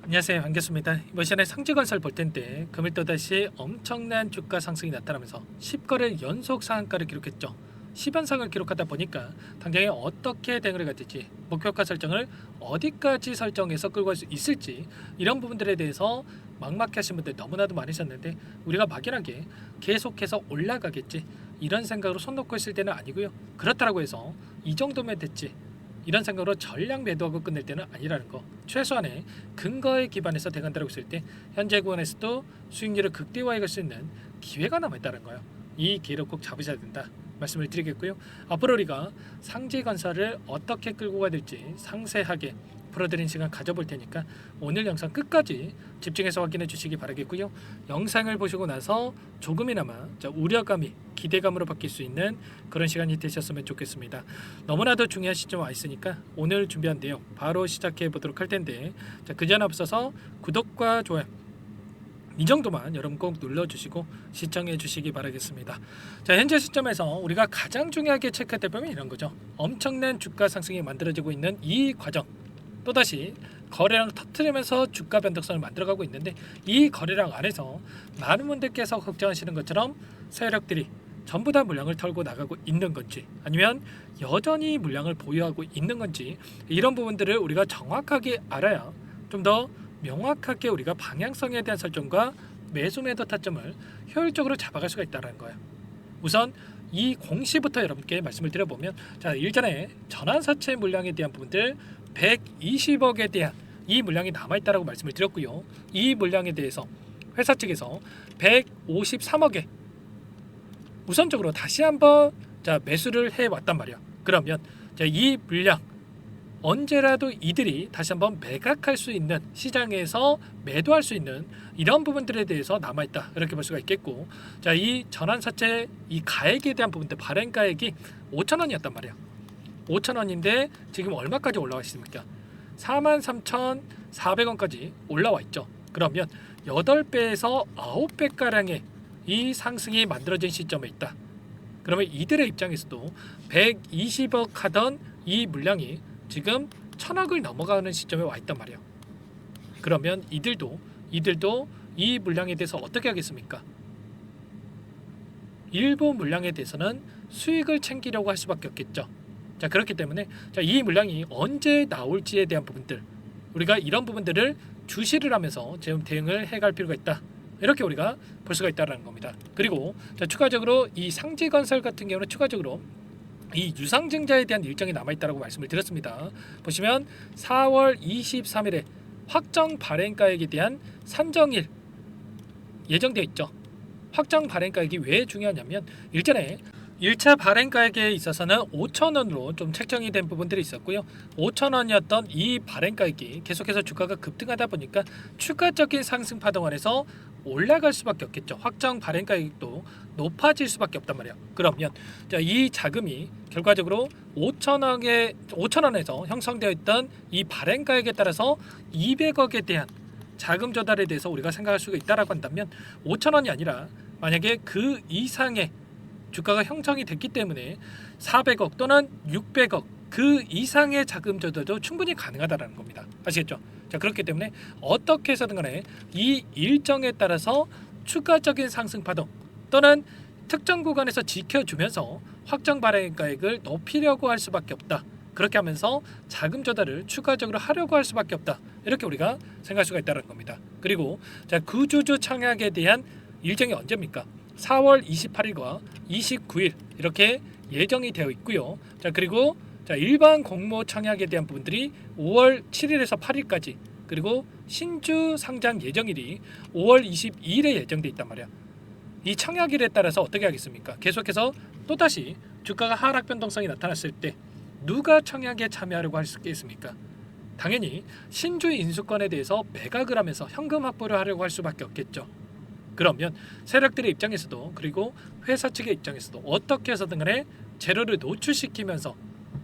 안녕하세요, 반갑습니다. 이번 시간에 상지건설 볼 텐데 금일 또다시 엄청난 주가 상승이 나타나면서 10거래일 연속 상한가를 기록했죠. 10연상을 기록하다 보니까 당장에 어떻게 대응을 해야 될지, 목표가 설정을 어디까지 설정해서 끌고 갈 수 있을지, 이런 부분들에 대해서 막막해 하신 분들 너무나도 많으셨는데, 우리가 막연하게 계속해서 올라가겠지 이런 생각으로 손 놓고 있을 때는 아니고요. 그렇다고 해서 이 정도면 됐지 이런 생각으로 전량 매도하고 끝낼 때는 아니라는 거. 최소한의 근거에 기반해서 대간다라고 했을 때 현재 구간에서도 수익률을 극대화해 갈 수 있는 기회가 남아있다는 거예요. 이 기회를 꼭 잡으셔야 된다 말씀을 드리겠고요. 앞으로 우리가 상지건설을 어떻게 끌고 가야 될지 상세하게 풀어드린 시간 가져볼 테니까 오늘 영상 끝까지 집중해서 확인해 주시기 바라겠고요. 영상을 보시고 나서 조금이나마 우려감이 기대감으로 바뀔 수 있는 그런 시간이 되셨으면 좋겠습니다. 너무나도 중요한 시점 와 있으니까 오늘 준비한 내용 바로 시작해 보도록 할 텐데, 그전 앞서서 구독과 좋아요 이 정도만 여러분 꼭 눌러주시고 시청해 주시기 바라겠습니다. 자, 현재 시점에서 우리가 가장 중요하게 체크할 부분이 이런 거죠. 엄청난 주가 상승이 만들어지고 있는 이 과정, 또다시 거래량 터트리면서 주가 변동성을 만들어가고 있는데, 이 거래량 안에서 많은 분들께서 걱정하시는 것처럼 세력들이 전부 다 물량을 털고 나가고 있는 건지, 아니면 여전히 물량을 보유하고 있는 건지, 이런 부분들을 우리가 정확하게 알아야 좀 더 명확하게 우리가 방향성에 대한 설정과 매수 매도 타점을 효율적으로 잡아갈 수가 있다는 거예요. 우선 이 공시부터 여러분께 말씀을 드려보면, 자, 일전에 전환사채 물량에 대한 부분들 120억에 대한 이 물량이 남아있다라고 말씀을 드렸고요. 이 물량에 대해서 회사 측에서 153억에 우선적으로 다시 한번 매수를 해왔단 말이에요. 그러면 이 물량 언제라도 이들이 다시 한번 매각할 수 있는, 시장에서 매도할 수 있는 이런 부분들에 대해서 남아있다 이렇게 볼 수가 있겠고, 이 전환사채 이 가액에 대한 부분들 발행가액이 5천원이었단 말이에요. 5천원인데 지금 얼마까지 올라와 있습니까? 43,400원까지 올라와 있죠. 그러면 8배에서 9배가량의 이 상승이 만들어진 시점에 있다. 그러면 이들의 입장에서도 120억 하던 이 물량이 지금 1000억을 넘어가는 시점에 와 있단 말이에요. 그러면 이들도 이 물량에 대해서 어떻게 하겠습니까? 일부 물량에 대해서는 수익을 챙기려고 할 수밖에 없겠죠. 그렇기 때문에 이 물량이 언제 나올지에 대한 부분들, 우리가 이런 부분들을 주시를 하면서 지금 대응을 해갈 필요가 있다, 이렇게 우리가 볼 수가 있다는 겁니다. 그리고 추가적으로 이 상지건설 같은 경우는 추가적으로 이 유상증자에 대한 일정이 남아있다고 말씀을 드렸습니다. 보시면 4월 23일에 확정 발행가액에 대한 산정일 예정되어 있죠. 확정 발행가액이 왜 중요하냐면, 일전에 1차 발행가액에 있어서는 5천원으로 좀 책정이 된 부분들이 있었고요. 5천원이었던 이 발행가액이 계속해서 주가가 급등하다 보니까 추가적인 상승 파동 안에서 올라갈 수밖에 없겠죠. 확정 발행가액도 높아질 수밖에 없단 말이에요. 그러면 이 자금이 결과적으로 5천원에서 형성되어 있던 이 발행가액에 따라서 200억에 대한 자금 조달에 대해서 우리가 생각할 수가 있다라고 한다면, 5천원이 아니라 만약에 그 이상의 주가가 형성이 됐기 때문에 400억 또는 600억 그 이상의 자금 조달도 충분히 가능하다는 겁니다. 아시겠죠? 그렇기 때문에 어떻게 해서든 간에 이 일정에 따라서 추가적인 상승 파동 또는 특정 구간에서 지켜주면서 확정 발행가액을 높이려고 할 수밖에 없다. 그렇게 하면서 자금 조달을 추가적으로 하려고 할 수밖에 없다. 이렇게 우리가 생각할 수가 있다는 겁니다. 그리고 구주주 청약에 대한 일정이 언제입니까? 4월 28일과 29일 이렇게 예정이 되어 있고요. 그리고 일반 공모 청약에 대한 부분들이 5월 7일에서 8일까지, 그리고 신주 상장 예정일이 5월 22일에 예정돼 있단 말이야. 이 청약일에 따라서 어떻게 하겠습니까? 계속해서 또다시 주가가 하락 변동성이 나타났을 때 누가 청약에 참여하려고 할 수 있겠습니까? 당연히 신주 인수권에 대해서 매각을 하면서 현금 확보를 하려고 할 수밖에 없겠죠. 그러면 세력들의 입장에서도, 그리고 회사 측의 입장에서도 어떻게 해서든 간에 재료를 노출시키면서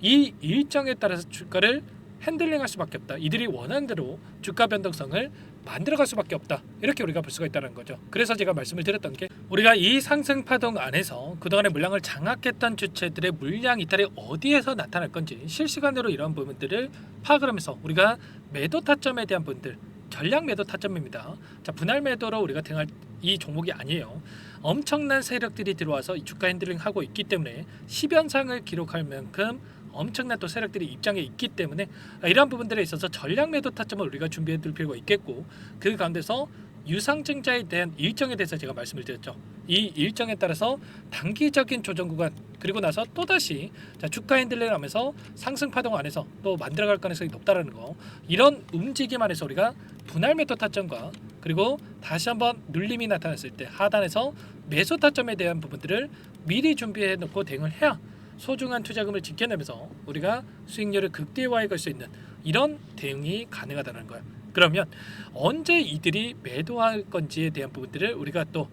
이 일정에 따라서 주가를 핸들링할 수밖에 없다. 이들이 원하는 대로 주가 변동성을 만들어갈 수밖에 없다. 이렇게 우리가 볼 수가 있다는 거죠. 그래서 제가 말씀을 드렸던 게, 우리가 이 상승 파동 안에서 그동안의 물량을 장악했던 주체들의 물량 이탈이 어디에서 나타날 건지 실시간으로 이런 부분들을 파악을 하면서 우리가 매도 타점에 대한 부분들, 전략 매도 타점입니다. 자, 분할 매도로 우리가 대응할 이 종목이 아니에요. 엄청난 세력들이 들어와서 이 주가 핸들링 하고 있기 때문에 10연상을 기록할 만큼 엄청난 또 세력들이 입장에 있기 때문에 이러한 부분들에 있어서 전략 매도 타점을 우리가 준비해 둘 필요가 있겠고, 그 가운데서 유상증자에 대한 일정에 대해서 제가 말씀을 드렸죠. 이 일정에 따라서 단기적인 조정 구간, 그리고 나서 또다시 주가 핸들링을 하면서 상승 파동 안에서 또 만들어갈 가능성이 높다라는 거, 이런 움직임 안에서 우리가 분할 매도 타점과 그리고 다시 한번 눌림이 나타났을 때 하단에서 매수 타점에 대한 부분들을 미리 준비해 놓고 대응을 해야 소중한 투자금을 지켜내면서 우리가 수익률을 극대화해 갈 수 있는 이런 대응이 가능하다는 거예요. 그러면 언제 이들이 매도할 건지에 대한 부분들을 우리가 또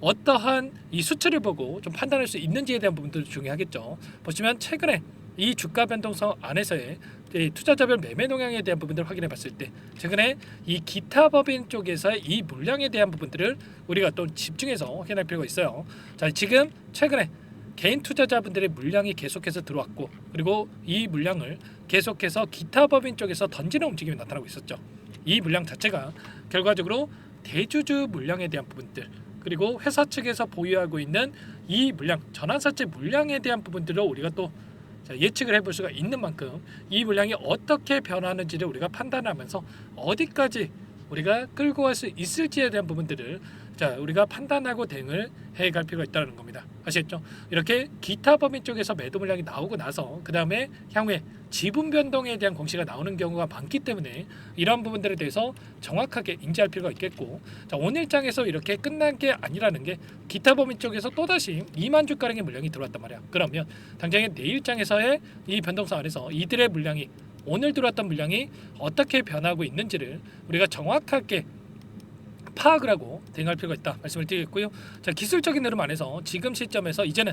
어떠한 이 수치를 보고 좀 판단할 수 있는지에 대한 부분들도 중요하겠죠. 보시면 최근에 이 주가 변동성 안에서의 투자자별 매매 동향에 대한 부분들을 확인해 봤을 때, 최근에 이 기타 법인 쪽에서의 이 물량에 대한 부분들을 우리가 또 집중해서 확인할 필요가 있어요. 자, 지금 최근에 개인 투자자분들의 물량이 계속해서 들어왔고, 그리고 이 물량을 계속해서 기타 법인 쪽에서 던지는 움직임이 나타나고 있었죠. 이 물량 자체가 결과적으로 대주주 물량에 대한 부분들, 그리고 회사 측에서 보유하고 있는 이 물량, 전환사채 물량에 대한 부분들을 우리가 또 예측을 해볼 수가 있는 만큼 이 물량이 어떻게 변하는지를 우리가 판단하면서 어디까지 우리가 끌고 갈 수 있을지에 대한 부분들을 우리가 판단하고 대응을 해갈 필요가 있다는 겁니다. 아시겠죠? 이렇게 기타 법인 쪽에서 매도 물량이 나오고 나서 그 다음에 향후에 지분 변동에 대한 공시가 나오는 경우가 많기 때문에 이러한 부분들에 대해서 정확하게 인지할 필요가 있겠고, 오늘 장에서 이렇게 끝난 게 아니라는 게 기타 법인 쪽에서 또다시 2만 주가량의 물량이 들어왔단 말이야. 그러면 당장에 내일 장에서의 이 변동성 안에서 이들의 물량이, 오늘 들어왔던 물량이 어떻게 변하고 있는지를 우리가 정확하게 파악을 하고 대응할 필요가 있다 말씀을 드리겠고요. 자, 기술적인 흐름 안에서 지금 시점에서 이제는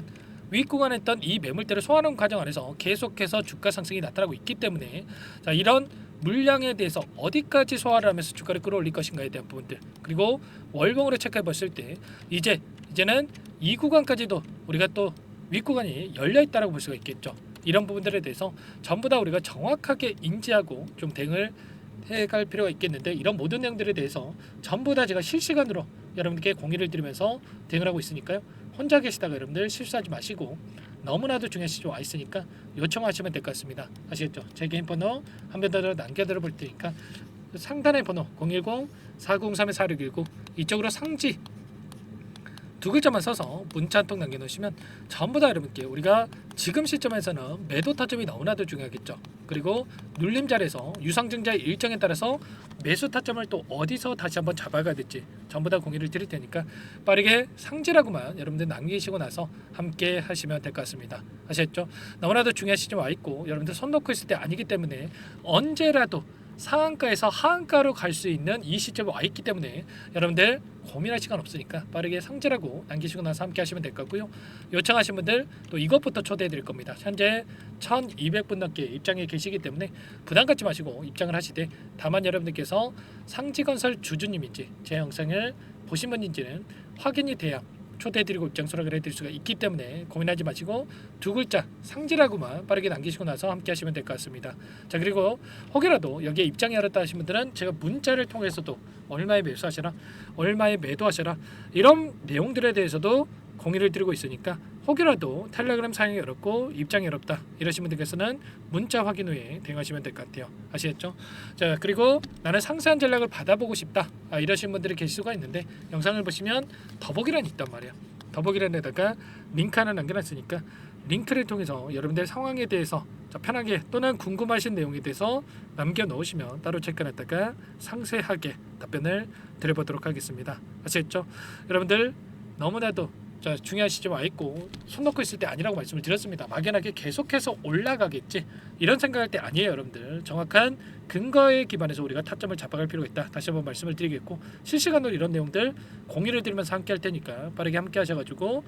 윗 구간에 있던 이 매물대를 소화하는 과정 안에서 계속해서 주가 상승이 나타나고 있기 때문에 이런 물량에 대해서 어디까지 소화를 하면서 주가를 끌어올릴 것인가에 대한 부분들, 그리고 월봉으로 체크해 봤을 때 이제는 이 구간까지도 우리가 또 윗 구간이 열려 있다라고 볼 수가 있겠죠. 이런 부분들에 대해서 전부 다 우리가 정확하게 인지하고 좀 대응을 해갈 필요가 있겠는데, 이런 모든 내용들에 대해서 전부 다 제가 실시간으로 여러분들께 공유를 드리면서 대응을 하고 있으니까요. 혼자 계시다가 여러분들 실수하지 마시고, 너무나도 중요한 시점 와 있으니까 요청하시면 될 것 같습니다. 아시겠죠? 제 개인 번호 한 번 더 남겨드려 볼 테니까 상단의 번호 010-403-4619 이쪽으로 상지 두 글자만 써서 문자 한 통 남겨놓으시면 전부 다 여러분께 우리가 지금 시점에서는 매도 타점이 너무나도 중요하겠죠. 그리고 눌림 자리에서 유상증자의 일정에 따라서 매수 타점을 또 어디서 다시 한번 잡아가야 될지 전부 다 공유를 드릴 테니까 빠르게 상지라고만 여러분들 남기시고 나서 함께 하시면 될 것 같습니다. 아시겠죠? 너무나도 중요한 시점 와 있고, 여러분들 손 놓고 있을 때 아니기 때문에 언제라도 상한가에서 하한가로 갈 수 있는 이 시점에 와 있기 때문에 여러분들 고민할 시간 없으니까 빠르게 상지라고 남기시고 나서 함께 하시면 될 것 같고요. 요청하신 분들 또 이것부터 초대해 드릴 겁니다. 현재 1200분 넘게 입장에 계시기 때문에 부담 갖지 마시고 입장을 하시되, 다만 여러분들께서 상지건설 주주님인지 제 영상을 보신 분인지는 확인이 돼야 초대해드리고 입장 수락을 해드릴 수가 있기 때문에 고민하지 마시고 두 글자 상지라고만 빠르게 남기시고 나서 함께 하시면 될 것 같습니다. 자, 그리고 혹여라도 여기에 입장이 어렵다 하신 분들은 제가 문자를 통해서도 얼마에 매수하셔라, 얼마에 매도하셔라, 이런 내용들에 대해서도 공유를 드리고 있으니까 혹여라도 텔레그램 사용이 어렵고 입장이 어렵다 이러신 분들께서는 문자 확인 후에 대응하시면 될 것 같아요. 아시겠죠? 자, 그리고 나는 상세한 전략을 받아보고 싶다 이러신 분들이 계실 수가 있는데, 영상을 보시면 더보기란이 있단 말이에요. 더보기란에다가 링크 하나 남겨놨으니까 링크를 통해서 여러분들 상황에 대해서 편하게 또는 궁금하신 내용에 대해서 남겨놓으시면 따로 체크해놨다가 상세하게 답변을 드려보도록 하겠습니다. 아시겠죠? 여러분들 너무나도 중요한 시점 와 있고 손 놓고 있을 때 아니라고 말씀을 드렸습니다. 막연하게 계속해서 올라가겠지 이런 생각할 때 아니에요. 여러분들 정확한 근거에 기반해서 우리가 타점을 잡아갈 필요가 있다. 다시 한번 말씀을 드리겠고, 실시간으로 이런 내용들 공유를 드리면서 함께 할 테니까 빠르게 함께 하셔가지고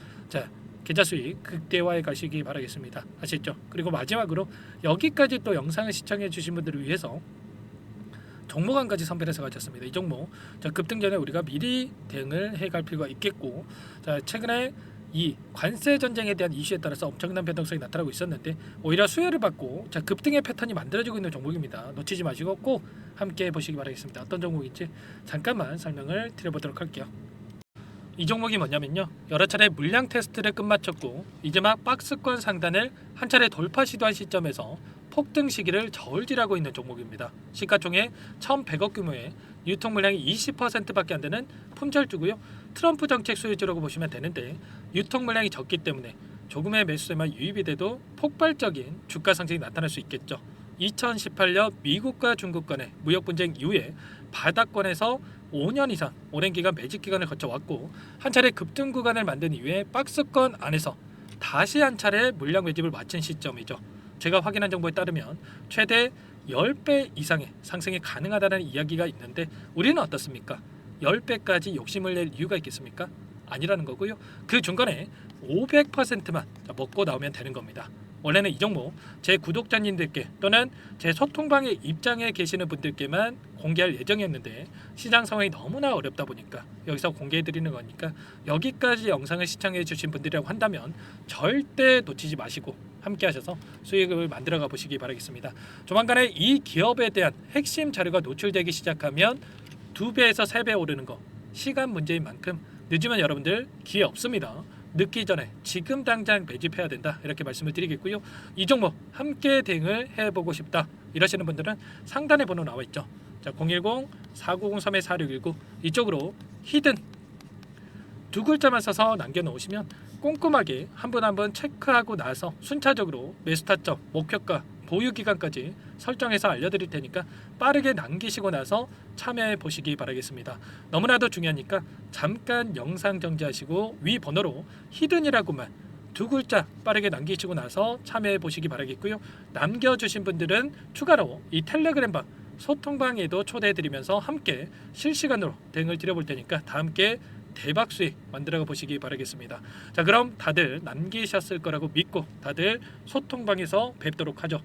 계좌 수익 극대화해 가시기 바라겠습니다. 아시겠죠? 그리고 마지막으로 여기까지 또 영상을 시청해 주신 분들을 위해서 종목 한 가지 선별해서 가졌습니다. 이 종목 급등 전에 우리가 미리 대응을 해갈 필요가 있겠고, 최근에 이 관세 전쟁에 대한 이슈에 따라서 엄청난 변동성이 나타나고 있었는데 오히려 수혜를 받고 자 급등의 패턴이 만들어지고 있는 종목입니다. 놓치지 마시고 꼭 함께 보시기 바라겠습니다. 어떤 종목인지 잠깐만 설명을 드려보도록 할게요. 이 종목이 뭐냐면요, 여러 차례 물량 테스트를 끝마쳤고 이제 막 박스권 상단을 한 차례 돌파 시도한 시점에서 폭등 시기를 저울질하고 있는 종목입니다. 시가총액 1,100억 규모의 유통 물량이 20%밖에 안 되는 품절주고요. 트럼프 정책 수혜주라고 보시면 되는데 유통 물량이 적기 때문에 조금의 매수세만 유입이 돼도 폭발적인 주가 상승이 나타날 수 있겠죠. 2018년 미국과 중국 간의 무역 분쟁 이후에 바닥권에서 5년 이상 오랜 기간 매집 기간을 거쳐왔고 한 차례 급등 구간을 만든 이후에 박스권 안에서 다시 한 차례 물량 매집을 마친 시점이죠. 제가 확인한 정보에 따르면 최대 10배 이상의 상승이 가능하다는 이야기가 있는데 우리는 어떻습니까? 10배까지 욕심을 낼 이유가 있겠습니까? 아니라는 거고요. 그 중간에 500%만 먹고 나오면 되는 겁니다. 원래는 이 종목 제 구독자님들께 또는 제 소통방에 입장에 계시는 분들께만 공개할 예정이었는데 시장 상황이 너무나 어렵다 보니까 여기서 공개해 드리는 거니까 여기까지 영상을 시청해 주신 분들이라고 한다면 절대 놓치지 마시고 함께 하셔서 수익을 만들어 가 보시기 바라겠습니다. 조만간에 이 기업에 대한 핵심 자료가 노출되기 시작하면 2배에서 3배 오르는 거 시간 문제인 만큼 늦으면 여러분들 기회 없습니다. 늦기 전에 지금 당장 매집해야 된다 이렇게 말씀을 드리겠고요. 이 종목 함께 대응을 해보고 싶다 이러시는 분들은 상단에 번호 나와 있죠. 자, 010-4903-4619 이쪽으로 히든 두 글자만 써서 남겨놓으시면 꼼꼼하게 한 분 한 분 체크하고 나서 순차적으로 매수 타점, 목표가, 보유 기간까지 설정해서 알려드릴 테니까 빠르게 남기시고 나서 참여해 보시기 바라겠습니다. 너무나도 중요하니까 잠깐 영상 정지하시고 위 번호로 히든이라고만 두 글자 빠르게 남기시고 나서 참여해 보시기 바라겠고요. 남겨주신 분들은 추가로 이 텔레그램방 소통방에도 초대해드리면서 함께 실시간으로 대응을 드려볼 테니까 다 함께 대박 수익 만들어 보시기 바라겠습니다. 자, 그럼 다들 남기셨을 거라고 믿고 다들 소통방에서 뵙도록 하죠.